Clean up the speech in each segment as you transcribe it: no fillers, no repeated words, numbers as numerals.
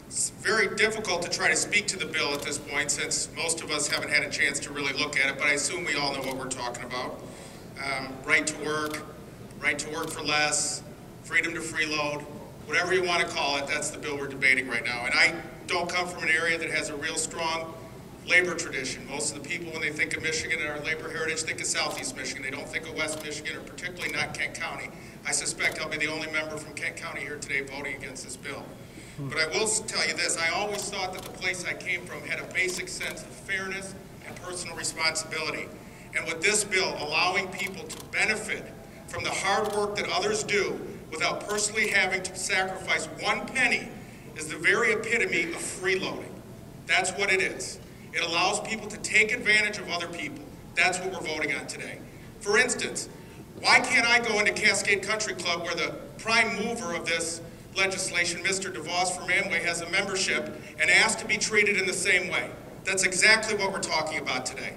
It's very difficult to try to speak to the bill at this point since most of us haven't had a chance to really look at it, but I assume we all know what we're talking about. Right to work for less, freedom to freeload, whatever you want to call it, that's the bill we're debating right now. And I don't come from an area that has a real strong labor tradition. Most of the people, when they think of Michigan and our labor heritage, think of Southeast Michigan. They don't think of West Michigan, or particularly not Kent County. I suspect I'll be the only member from Kent County here today voting against this bill. But I will tell you this, I always thought that the place I came from had a basic sense of fairness and personal responsibility. And with this bill, allowing people to benefit from the hard work that others do without personally having to sacrifice one penny is the very epitome of freeloading. That's what it is. It allows people to take advantage of other people. That's what we're voting on today. For instance, why can't I go into Cascade Country Club, where the prime mover of this legislation, Mr. DeVos from Amway, has a membership, and ask to be treated in the same way? That's exactly what we're talking about today.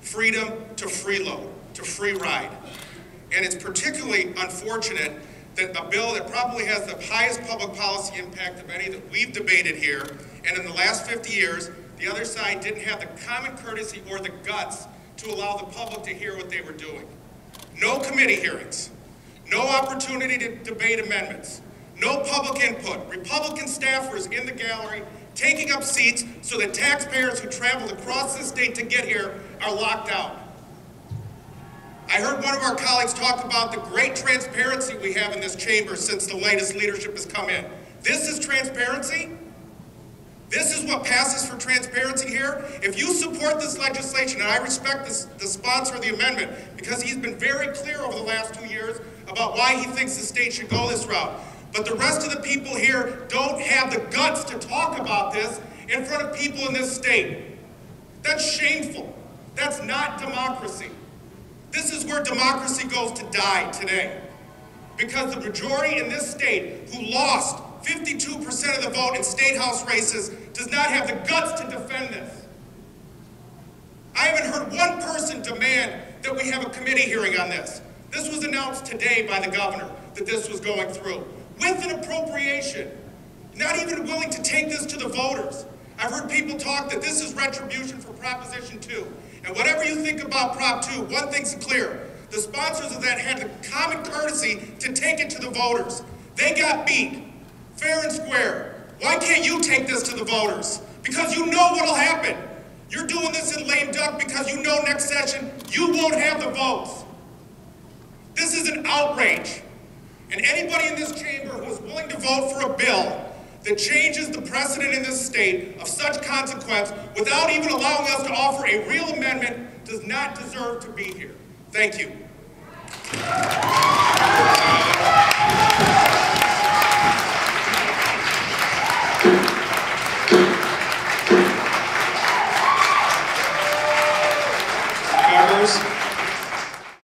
Freedom to freeload, to free ride. And it's particularly unfortunate that a bill that probably has the highest public policy impact of any that we've debated here, and in the last 50 years, the other side didn't have the common courtesy or the guts to allow the public to hear what they were doing. No committee hearings, no opportunity to debate amendments, no public input, Republican staffers in the gallery taking up seats so that taxpayers who traveled across the state to get here are locked out. I heard one of our colleagues talk about the great transparency we have in this chamber since the latest leadership has come in. This is transparency? This is what passes for transparency here? If you support this legislation, and I respect the sponsor of the amendment because he's been very clear over the last 2 years about why he thinks the state should go this route. But the rest of the people here don't have the guts to talk about this in front of people in this state. That's shameful. That's not democracy. This is where democracy goes to die today. Because the majority in this state who lost 52% of the vote in state house races does not have the guts to defend this. I haven't heard one person demand that we have a committee hearing on this. This was announced today by the governor that this was going through, with an appropriation. Not even willing to take this to the voters. I've heard people talk that this is retribution for Proposition 2. And whatever you think about Prop 2, one thing's clear. The sponsors of that had the common courtesy to take it to the voters. They got beat, fair and square. Why can't you take this to the voters? Because you know what'll happen. You're doing this in lame duck because you know next session you won't have the votes. This is an outrage. And anybody in this chamber who is willing to vote for a bill that changes the precedent in this state of such consequence without even allowing us to offer a real amendment does not deserve to be here. Thank you.